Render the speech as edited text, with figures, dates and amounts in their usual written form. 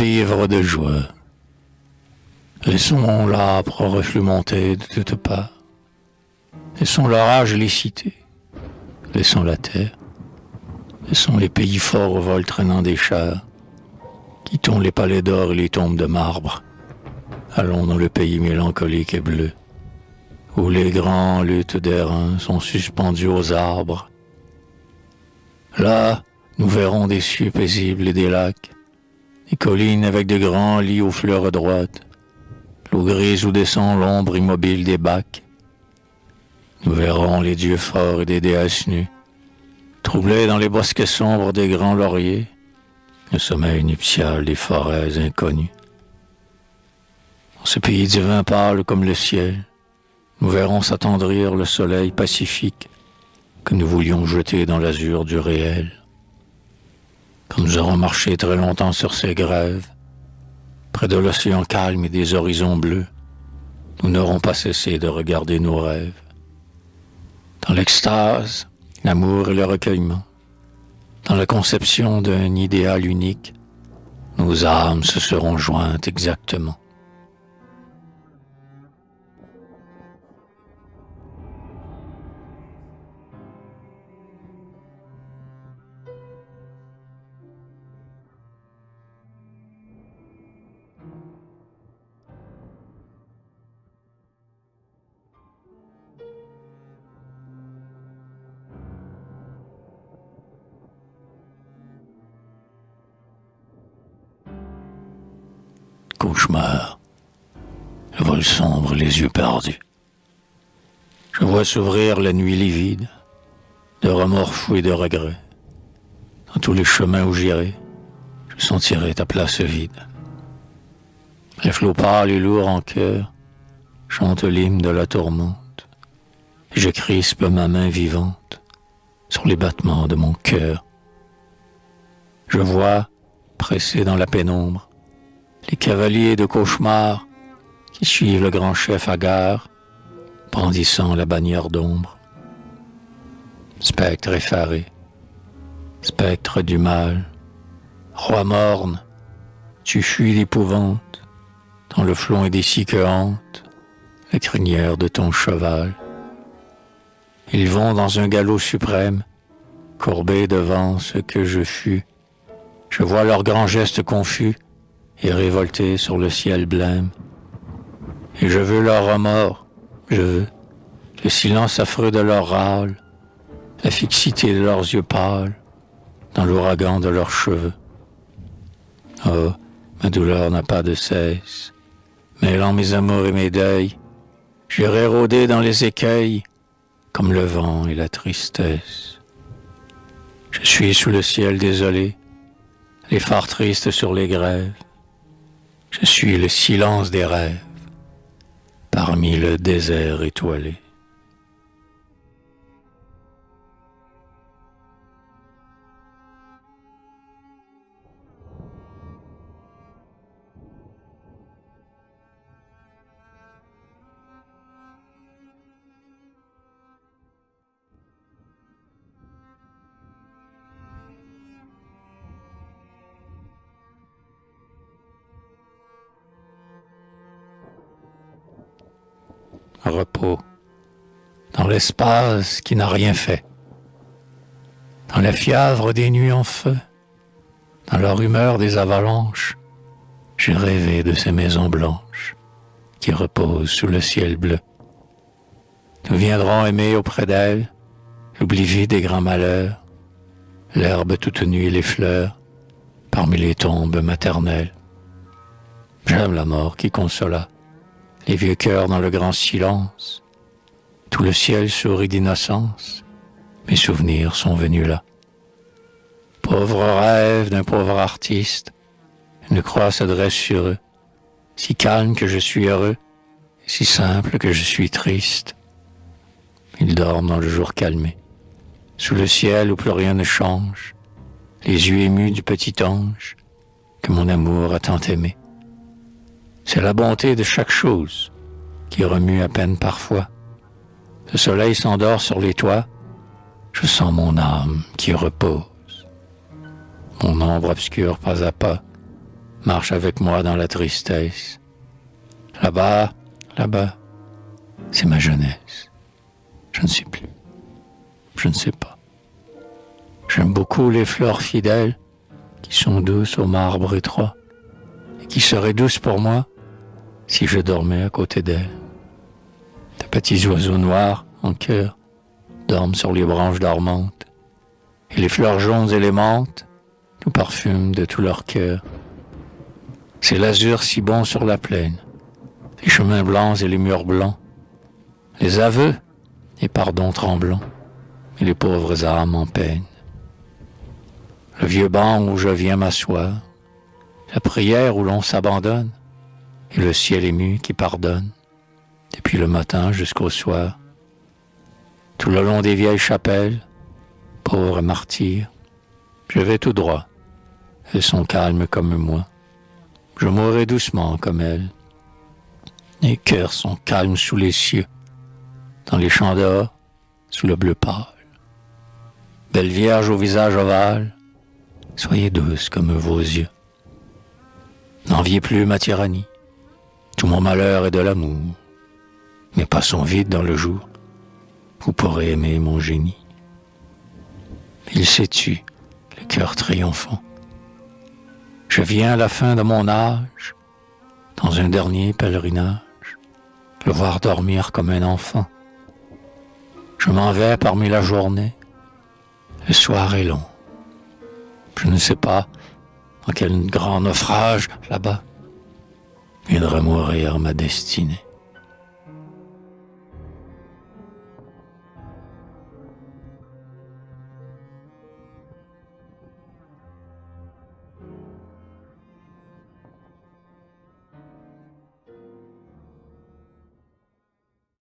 vivre de joie. Laissons l'âpre reflux monter de toutes parts. Laissons l'orage les cités. Laissons la terre. Laissons les pays forts au vol traînant des chars. Quittons les palais d'or et les tombes de marbre. Allons dans le pays mélancolique et bleu, où les grands luttes d'airain sont suspendus aux arbres. Là, nous verrons des cieux paisibles et des lacs, des collines avec de grands lits aux fleurs droites, l'eau grise où descend l'ombre immobile des bacs. Nous verrons les dieux forts et des déesses nues, troublés dans les bosquets sombres des grands lauriers, le sommeil nuptial des forêts inconnues. Dans ce pays divin pâle comme le ciel, nous verrons s'attendrir le soleil pacifique que nous voulions jeter dans l'azur du réel. Quand nous aurons marché très longtemps sur ces grèves, près de l'océan calme et des horizons bleus, nous n'aurons pas cessé de regarder nos rêves. Dans l'extase, l'amour et le recueillement, dans la conception d'un idéal unique, nos âmes se seront jointes exactement. Cauchemar, le vol sombre, les yeux perdus. Je vois s'ouvrir la nuit livide, de remords fous et de regrets. Dans tous les chemins où j'irai, je sentirai ta place vide. Les flots pâles et lourds en cœur chantent l'hymne de la tourmente, et je crispe ma main vivante sur les battements de mon cœur. Je vois, pressés dans la pénombre, les cavaliers de cauchemar qui suivent le grand chef hagard, brandissant la bannière d'ombre. Spectre effaré, spectre du mal, roi morne, tu fuis l'épouvante, dans le flot indécis que hante la crinière de ton cheval. Ils vont dans un galop suprême, courbés devant ce que je fus. Je vois leurs grands gestes confus et révoltés sur le ciel blême. Et je veux leur remords, je veux le silence affreux de leur râle, la fixité de leurs yeux pâles, dans l'ouragan de leurs cheveux. Oh, ma douleur n'a pas de cesse, mêlant mes amours et mes deuils, j'irai rôder dans les écueils, comme le vent et la tristesse. Je suis sous le ciel désolé, les phares tristes sur les grèves. Je suis le silence des rêves, parmi le désert étoilé. Repos, dans l'espace qui n'a rien fait, dans la fièvre des nuits en feu, dans la rumeur des avalanches, j'ai rêvé de ces maisons blanches qui reposent sous le ciel bleu. Nous viendrons aimer auprès d'elles l'oubli vide des grands malheurs, l'herbe toute nue et les fleurs, parmi les tombes maternelles. J'aime la mort qui consola les vieux cœurs dans le grand silence. Tout le ciel sourit d'innocence, mes souvenirs sont venus là. Pauvre rêve d'un pauvre artiste, une croix se dresse sur eux, si calme que je suis heureux, et si simple que je suis triste. Ils dorment dans le jour calmé, sous le ciel où plus rien ne change, les yeux émus du petit ange que mon amour a tant aimé. C'est la bonté de chaque chose qui remue à peine parfois. Le soleil s'endort sur les toits, je sens mon âme qui repose. Mon ombre obscure pas à pas marche avec moi dans la tristesse. Là-bas, là-bas, c'est ma jeunesse. Je ne sais plus. Je ne sais pas. J'aime beaucoup les fleurs fidèles qui sont douces au marbre étroit et qui seraient douces pour moi si je dormais à côté d'elles. De petits oiseaux noirs en cœur dorment sur les branches dormantes et les fleurs jaunes et les menthes nous parfument de tout leur cœur. C'est l'azur si bon sur la plaine, les chemins blancs et les murs blancs, les aveux et pardons tremblants, et les pauvres âmes en peine. Le vieux banc où je viens m'asseoir, la prière où l'on s'abandonne, et le ciel ému qui pardonne, depuis le matin jusqu'au soir. Tout le long des vieilles chapelles, pauvres martyrs, je vais tout droit. Elles sont calmes comme moi. Je mourrai doucement comme elles. Les cœurs sont calmes sous les cieux, dans les champs d'or, sous le bleu pâle. Belle Vierge au visage ovale, soyez douce comme vos yeux. N'enviez plus ma tyrannie, tout mon malheur est de l'amour. Mes pas sont vides dans le jour, vous pourrez aimer mon génie. Il s'est tu, le cœur triomphant. Je viens à la fin de mon âge, dans un dernier pèlerinage, le voir dormir comme un enfant. Je m'en vais parmi la journée, le soir est long. Je ne sais pas en quel grand naufrage, là-bas, viendra mourir ma destinée.